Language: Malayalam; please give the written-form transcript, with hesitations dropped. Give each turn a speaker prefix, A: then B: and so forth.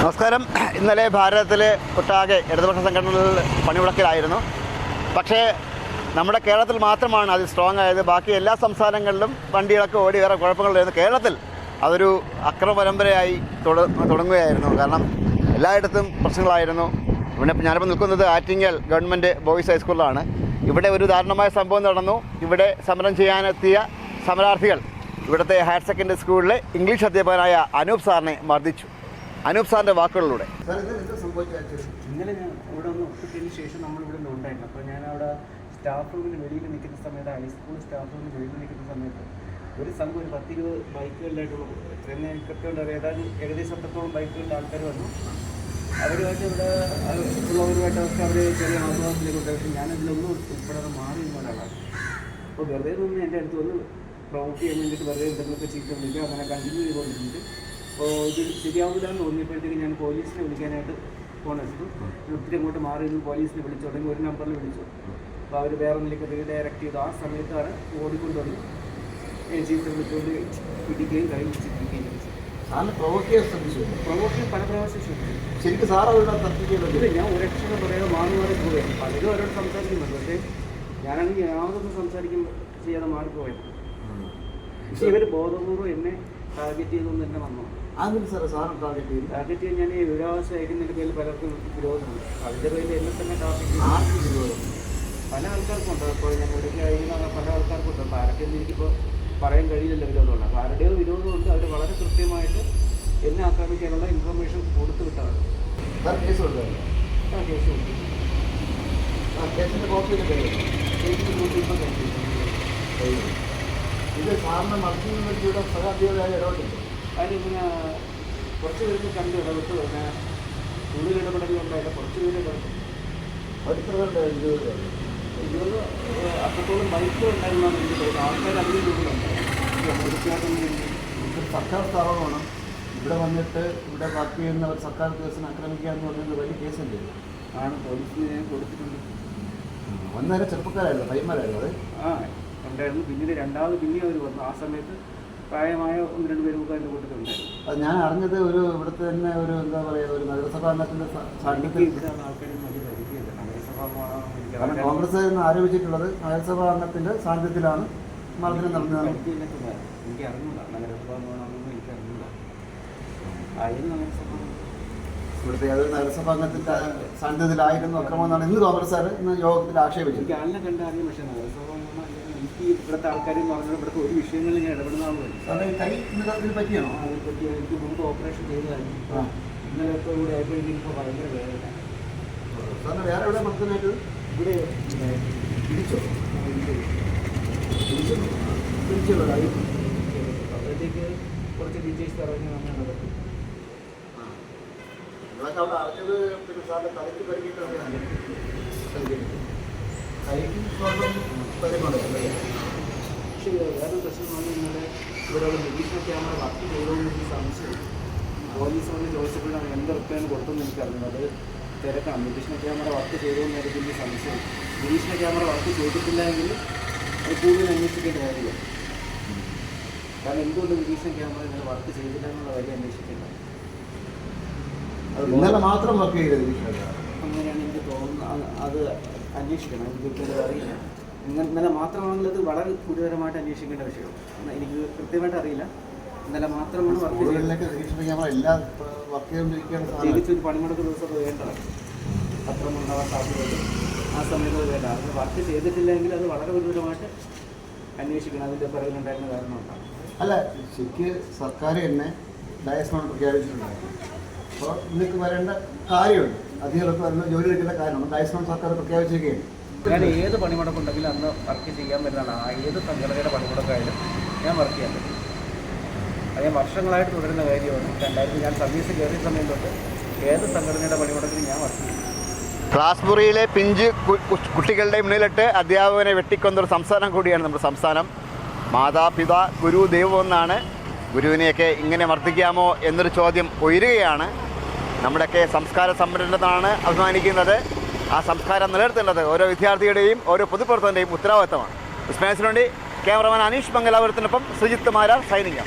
A: നമസ്കാരം. ഇന്നലെ ഭാരതത്തിൽ ഒട്ടാകെ ഇടതുപക്ഷ സംഘടനകളിൽ പണിമുടക്കിലായിരുന്നു. പക്ഷേ നമ്മുടെ കേരളത്തിൽ മാത്രമാണ് അത് സ്ട്രോങ് ആയത്. ബാക്കി എല്ലാ സംസ്ഥാനങ്ങളിലും വണ്ടികളൊക്കെ ഓടി വേറെ കുഴപ്പങ്ങളിലായിരുന്നു. കേരളത്തിൽ അതൊരു അക്രമ പരമ്പരയായി തുടങ്ങുകയായിരുന്നു. കാരണം എല്ലായിടത്തും പ്രശ്നങ്ങളായിരുന്നു. ഇവിടെ ഞാനിപ്പോൾ നിൽക്കുന്നത് ആറ്റിങ്ങൽ ഗവൺമെൻറ് ബോയ്സ് ഹൈസ്കൂളിലാണ്. ഇവിടെ ഒരു ദാരുണമായ സംഭവം നടന്നു. ഇവിടെ സമരം ചെയ്യാനെത്തിയ സമരാർത്ഥികൾ ഇവിടുത്തെ ഹയർ സെക്കൻഡറി സ്കൂളിലെ ഇംഗ്ലീഷ് അധ്യാപകനായ അനൂപ് സാറിനെ മർദ്ദിച്ചു. അനൂപ് സാറിൻ്റെ വാക്കുകളിലൂടെ.
B: ഇന്നലെ ഞാൻ ഇവിടെ ഒന്ന് ഒത്തുകിയതിന് ശേഷം നമ്മളിവിടെ നിന്ന് ഉണ്ടായിരുന്നു. അപ്പോൾ ഞാൻ അവിടെ സ്റ്റാഫ് റൂമിന് വെളിയിൽ നിൽക്കുന്ന സമയത്ത്, ഹൈസ്കൂൾ സ്റ്റാഫ് റൂമിന് വെളിയിൽ നിൽക്കുന്ന സമയത്ത് ഒരു സംഘം ഒരു 10-20 ബൈക്കുകളിലായിട്ടുള്ള എത്രയും കൃത്യമുണ്ട് ഏകദേശം അത്രത്തോളം ബൈക്കുകളുടെ ആൾക്കാർ വന്നു. അവരുമായിട്ട് ഇവിടെ ഉള്ളവരുമായിട്ട് അവർക്ക് അവർ ചെറിയ ആത്മഹത്യയിലേക്ക് ഉണ്ട്. പക്ഷേ ഞാനതിലൊന്നും ഉൾപ്പെടാതെ മാറി നിന്ന ഒരാളാണ്. അപ്പോൾ വെറുതെ നിന്ന് എൻ്റെ അടുത്ത് വന്ന് പ്രൊവോക്ക് ചെയ്യാൻ വേണ്ടിയിട്ട് വെറുതെ എന്തെങ്കിലുമൊക്കെ ചീത്ത വിളിക്കുക, അങ്ങനെ കണ്ടിന്യൂ ചെയ്തുകൊണ്ടിരുന്നിട്ട് അപ്പോൾ ഇത് ശരിയാവില്ല എന്ന് തോന്നിയപ്പോഴത്തേക്ക് ഞാൻ പോലീസിനെ വിളിക്കാനായിട്ട് ഫോൺ എടുത്തു. ഒത്തിരി അങ്ങോട്ട് മാറി നിന്ന് പോലീസിനെ വിളിച്ചു. തുടങ്ങി ഒരു നമ്പറിൽ വിളിച്ചു. അപ്പോൾ അവർ വേറെ ഒന്നിലേക്ക് റീഡയറക്റ്റ് ചെയ്തു. ആ സമയത്താണ് ഓടിക്കൊണ്ട് വന്ന് ചീത്ത വിളിച്ചുകൊണ്ട് പിടിക്കുകയും കൈ വിളിച്ചിരിക്കുകയും ചെയ്തു. പ്രൊവോക്ക് പല പ്രാവശ്യം ശ്രമിച്ചു.
A: ശരിക്കും സാർ അവരുടെ തർക്കിക്കുന്നത്
B: ഞാൻ ഒരു അക്ഷരം പറയാതെ മാറി പോവുകയാണ്. പലരും അവരോട് സംസാരിക്കുന്നുണ്ട്. പക്ഷേ ഞാനാണെങ്കിൽ യാതൊന്നും ചെയ്യാതെ മാറിപ്പോയത്. പക്ഷേ ഇവർ ബോധപൂർവ്വം എന്നെ ടാർഗറ്റ് ചെയ്തൊന്നും തന്നെ വന്നു. ടാർഗറ്റ് ചെയ്യാൻ ഞാൻ ഈ വിവരാവകാശ അയക്കുന്നതിൻ്റെ പേരിൽ പലർക്കും വിരോധമുണ്ട്. അതിൻ്റെ പേരിൽ എന്നെ തന്നെ ടാർഗറ്റ് വിരോധം പല ആൾക്കാർക്കും ഉണ്ട്. അപ്പോൾ ഞാൻ ഇവിടേക്ക് അയക്കുന്ന പല ആൾക്കാർക്കും ഉണ്ട്. അപ്പോൾ ആരൊക്കെയൊന്നും എനിക്കിപ്പോൾ പറയാൻ കഴിയില്ലല്ലോ വിരോധമുണ്ട്. അപ്പോൾ ആരുടെയോ വിരോധമുണ്ട്. അവർ വളരെ കൃത്യമായിട്ട് എന്നെ ആക്രമിക്കാനുള്ള ഇൻഫർമേഷൻ കൊടുത്തു വിട്ടാണ്.
A: കേസ് കൊടുത്തു. ഇത് സാറിന് മത്സ്യബന്ധനത്തിലൂടെ സഹാധ്യതയായ ഇടപെട്ടില്ല.
B: അതിന് പിന്നെ കുറച്ച് പേർക്ക് കണ്ട് ഇടപെട്ട് പിന്നെ ഉള്ളിൽ ഇടപെടലുണ്ടായില്ല. കുറച്ച് പേര് ഇടപെട്ടു. ഇരുപത് അത്രത്തോളം ബൈക്ക് ഉണ്ടായിരുന്നാണ് എനിക്ക് തോന്നുന്നത്. ആൾക്കാർ അതിന് കൂടുതലുണ്ടായിരുന്നു.
A: സർക്കാർ സ്ഥാപനമാണ്. ഇവിടെ വന്നിട്ട് ഇവിടെ വർക്ക് ചെയ്യുന്ന ഒരു സർക്കാർ ഉദ്യോഗസ്ഥനെ ആക്രമിക്കുക എന്ന് പറയുന്നത് വലിയ കേസല്ലേ?
B: ആണ്. പോലീസിന് ഞാൻ കൊടുത്തിട്ടുണ്ട്.
A: ഒന്നേരം ചെറുപ്പക്കാരായിരുന്നു, പയ്യന്മാരായിരുന്നു. അത്
B: ഉണ്ടായിരുന്നു. പിന്നീട് രണ്ടാമത് പിന്നെ അവർ വന്നു. ആ സമയത്ത് പ്രായമായ 1-2 പേരും അതിൻ്റെ കൂട്ടത്തിലുണ്ടായിരുന്നു.
A: അത് ഞാൻ അറിഞ്ഞത് ഒരു ഇവിടുത്തെ തന്നെ ഒരു എന്താ പറയുക ഒരു നഗരസഭാ അംഗത്തിൻ്റെ സാന്നിധ്യത്തിൽ.
B: ഇവിടെയാണ് ആൾക്കാരും വലിയ പരിധിയില്ല. നഗരസഭ
A: കാരണം കോൺഗ്രസ് എന്ന് ആരോപിച്ചിട്ടുള്ളത് നഗരസഭാ അംഗത്തിൻ്റെ സാന്നിധ്യത്തിലാണ് മർദ്ദനം നടന്നതാണ്.
B: എനിക്ക് അറിഞ്ഞില്ല. നഗരസഭ വേണമെന്നൊന്നും എനിക്ക് അറിഞ്ഞില്ല. ആയിരുന്നു നഗരസഭ.
A: ഇവിടുത്തെ അതൊരു നഗരസഭാ അംഗത്തിൻ്റെ സാന്നിധ്യത്തിലായിരുന്നു അക്രമം എന്നാണ് ഇന്ന് കോൺഗ്രസ്സുകാർ ഇന്ന് യോഗത്തിൽ ആക്ഷേപിച്ചത്.
B: എനിക്ക് ആളിനെ കണ്ടറിയാം. പക്ഷേ നഗരസഭ എനിക്ക് ഇവിടുത്തെ ആൾക്കാരെന്ന് പറഞ്ഞാൽ ഇവിടുത്തെ ഒരു വിഷയങ്ങളിൽ ഞാൻ ഇടപെടുന്ന ആളുകൾ
A: പറ്റിയാണോ?
B: അതിനെപ്പറ്റി എനിക്ക് മുമ്പ് ഓപ്പറേഷൻ ചെയ്തതായിരുന്നു. ഇന്നലെ കൂടെ ആയപ്പോൾ എനിക്കിപ്പോൾ ഭയങ്കര വേദന.
A: സാറിന് വേറെ എവിടെ മർദ്ദനായിട്ട്
B: ഇവിടെ
A: പിടിച്ചോ?
B: അപ്പോഴത്തേക്ക് കുറച്ച് ഡീറ്റെയിൽസ് പറഞ്ഞ് വന്നാണ് പറ്റും.
A: നിങ്ങളൊക്കെ അവിടെ അറിഞ്ഞത് പിന്നെ സാറിൻ്റെ തലയ്ക്ക് പരിക്കിട്ടാണ്.
B: പക്ഷേ വേറൊരു പ്രശ്നമാണ്. ഇന്നലെ ഇവിടെ ഒരു നിരീക്ഷണ ക്യാമറ വർക്ക് ചെയ്തോന്ന് എനിക്ക് സംശയം. പോലീസ് വന്ന് ചോദിച്ചപ്പോഴാണ് എന്തൊക്കെയാണ് കൊടുത്തെന്ന് എനിക്കറിയുന്നത്. അത് തിരക്കാണ്. നിരീക്ഷണ ക്യാമറ വർക്ക് ചെയ്തോന്ന് എനിക്ക് വലിയ സംശയം. നിരീക്ഷണ ക്യാമറ വർക്ക് ചെയ്തിട്ടില്ല എങ്കിൽ അത് കൂടുതൽ അന്വേഷിക്കേണ്ട കാര്യമാണ്. കാരണം എന്തുകൊണ്ട് നിരീക്ഷണ ക്യാമറ ഇങ്ങനെ വർക്ക് ചെയ്തില്ല എന്നുള്ള കാര്യം അന്വേഷിക്കേണ്ടത്.
A: ഇന്നലെ മാത്രം വർക്ക് ചെയ്തത്
B: അങ്ങനെയാണ് എനിക്ക് തോന്നുന്നത്. അത് അന്വേഷിക്കണം. എനിക്ക് അറിയില്ല. ഇന്നലെ മാത്രമാണെങ്കിൽ അത് വളരെ ഗുരുതരമായിട്ട് അന്വേഷിക്കേണ്ട വിഷയമാണ്. എനിക്ക് കൃത്യമായിട്ട് അറിയില്ല. ഇന്നലെ മാത്രമാണ് വർക്ക് പ്രത്യേകിച്ച് ഒരു പണിമുടക്ക് ദിവസമൊക്കെ വേണ്ടതാണ്. പത്രം ഉണ്ടാവാൻ സാധ്യതയുണ്ട്. ആ സമയത്ത് അത് വേണ്ട. അത് വർക്ക് ചെയ്തിട്ടില്ലെങ്കിൽ അത് വളരെ ഗുരുതരമായിട്ട് അന്വേഷിക്കണം. അതിൻ്റെ പിറകിലുണ്ടായിരുന്ന കാരണം ഉണ്ടാകും.
A: അല്ല, ശരിക്ക് സർക്കാർ തന്നെ ഡയസ്മോൺ പ്രഖ്യാപിച്ചിട്ടുണ്ടായിരുന്നു. അപ്പോൾ ഇന്നേക്ക് വരേണ്ട കാര്യമുണ്ട്. അധികർക്ക് വരുന്ന ജോലി എടുക്കേണ്ട കാര്യമാണ്. ഡയസ്മോൺ സർക്കാർ പ്രഖ്യാപിച്ചിരിക്കുകയാണ്.
B: ഞാൻ ഏത് പണിമുടക്കുണ്ടെങ്കിലും അന്ന് വർക്ക് ചെയ്യാൻ പറ്റുന്നതാണ്. ഏത് സംഘടനയുടെ പണിമുടക്കായാലും ഞാൻ വർക്ക് ചെയ്യാൻ പറ്റും. അത് ഞാൻ വർഷങ്ങളായിട്ട് തുടരുന്ന കാര്യമാണ്. 2000 ഞാൻ സർവീസ് കയറിയ സമയം തൊട്ട് ഏത് സംഘടനയുടെ പണിമുടക്കിലും ഞാൻ വർക്ക് ചെയ്യും.
A: ക്ലാസ് മുറിയിലെ പിഞ്ച് കുട്ടികളുടെ മുന്നിലിട്ട് അധ്യാപകനെ വെട്ടിക്കൊന്നൊരു സംസ്ഥാനം കൂടിയാണ് നമ്മുടെ സംസ്ഥാനം. മാതാപിതാ ഗുരു ദൈവം എന്നാണ്. ഗുരുവിനെയൊക്കെ ഇങ്ങനെ മർദ്ദിക്കാമോ എന്നൊരു ചോദ്യം ഉയരുകയാണ്. നമ്മുടെയൊക്കെ സംസ്കാര സമ്പന്നനാണ് അഭിമാനിക്കുന്നത്. ആ സംസ്കാരം നിലനിർത്തേണ്ടത് ഓരോ വിദ്യാർത്ഥിയുടെയും ഓരോ പൊതുപ്രവർത്തകൻ്റെയും ഉത്തരവാദിത്തമാണ്. ഉസ്മാനിന് വേണ്ടി ക്യാമറമാൻ അനീഷ് മംഗലാപുരത്തിനൊപ്പം സുജിത്ത് മാരാർ സൈനിങ്.